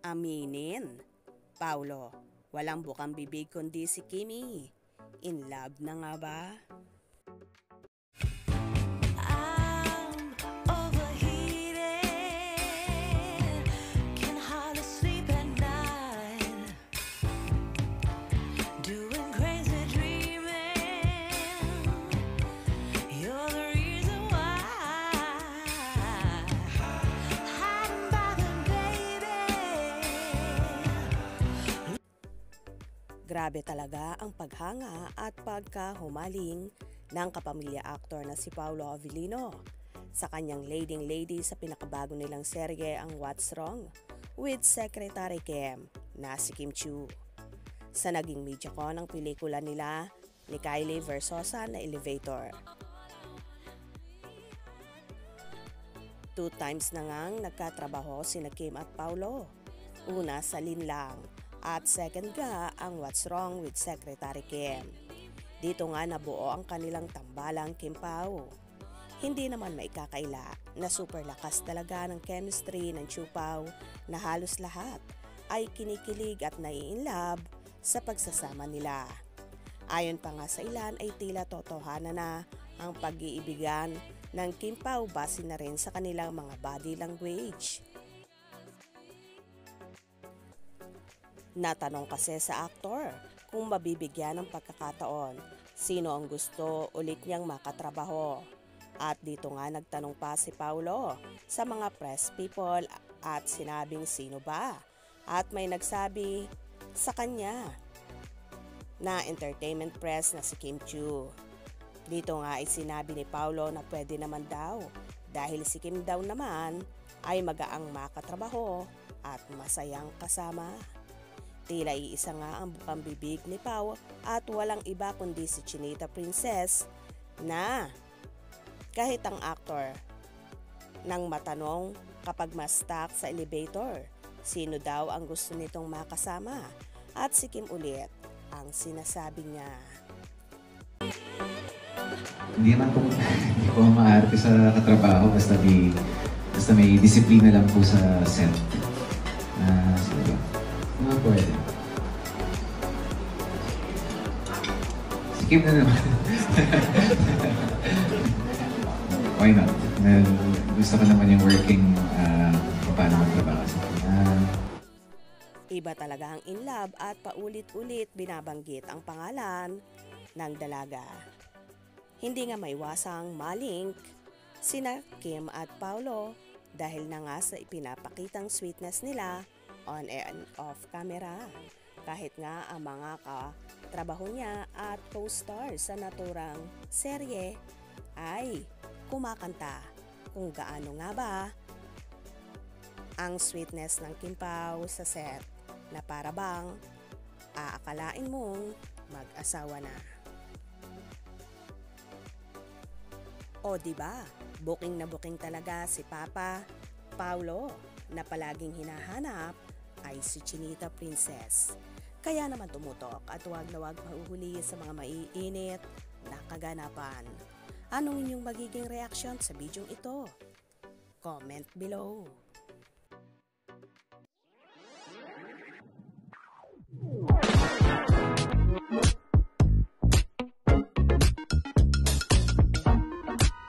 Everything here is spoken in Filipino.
Aminin, Paulo, walang bukang bibig kundi si Kimi. In love na nga ba? Grabe talaga ang paghanga at pagkahumaling ng kapamilya aktor na si Paulo Avellino sa kanyang leading lady sa pinakabago nilang serye ang What's Wrong with Secretary Kim na si Kim Chiu. Sa naging MediaCon ang pelikula nila ni Kylie Versosa na Elevator. 2 times na ngang nagkatrabaho sina Kim at Paulo. Una sa Linlang at second nga ang What's Wrong with Secretary Kim. Dito nga nabuo ang kanilang tambalang Kim Pao. Hindi naman maikakaila na super lakas talaga ng chemistry ng Chiu Pao na halos lahat ay kinikilig at nai-inlove sa pagsasama nila. Ayon pa nga sa ilan ay tila totohanan na ang pag-iibigan ng Kim Pao base na rin sa kanilang mga body language. Natanong kasi sa aktor kung mabibigyan ng pagkakataon sino ang gusto ulit niyang makatrabaho. At dito nga nagtanong pa si Paulo sa mga press people at sinabing sino ba? At may nagsabi sa kanya na entertainment press na si Kim Chiu. Dito nga ay sinabi ni Paulo na pwede naman daw dahil si Kim daw naman ay magaang makatrabaho at masayang kasama. Tila iisa nga ang bukang bibig ni Pao at walang iba kundi si Chinita Princess na kahit ang aktor nang matanong kapag ma-stuck sa elevator, sino daw ang gusto nitong makasama at si Kim ulit ang sinasabi niya. Hindi naman hindi ko maarte sa katrabaho basta may disiplina lang po sa set. Sino ba? Mga pwede. Si Kim na naman. Why not? Well, gusto ko naman yung working paano magtrabaho sa kanya. Iba talaga ang in love at paulit-ulit binabanggit ang pangalan ng dalaga. Hindi nga maiwasang malink sina Kim at Paulo dahil na nga sa ipinapakitang sweetness nila on and off camera. Kahit nga ang mga katrabaho niya at co-star sa naturang serye ay kumakanta kung gaano nga ba ang sweetness ng Kim Pao sa set na para bang aakalain mong mag-asawa na. O diba, booking na booking talaga si Papa Paulo na palaging hinahanap ay si Chinita Princess. Kaya naman tumutok at huwag na huwag mahuhuli sa mga maiinit na kaganapan. Anong inyong magiging reaksyon sa bidyong ito? Comment below.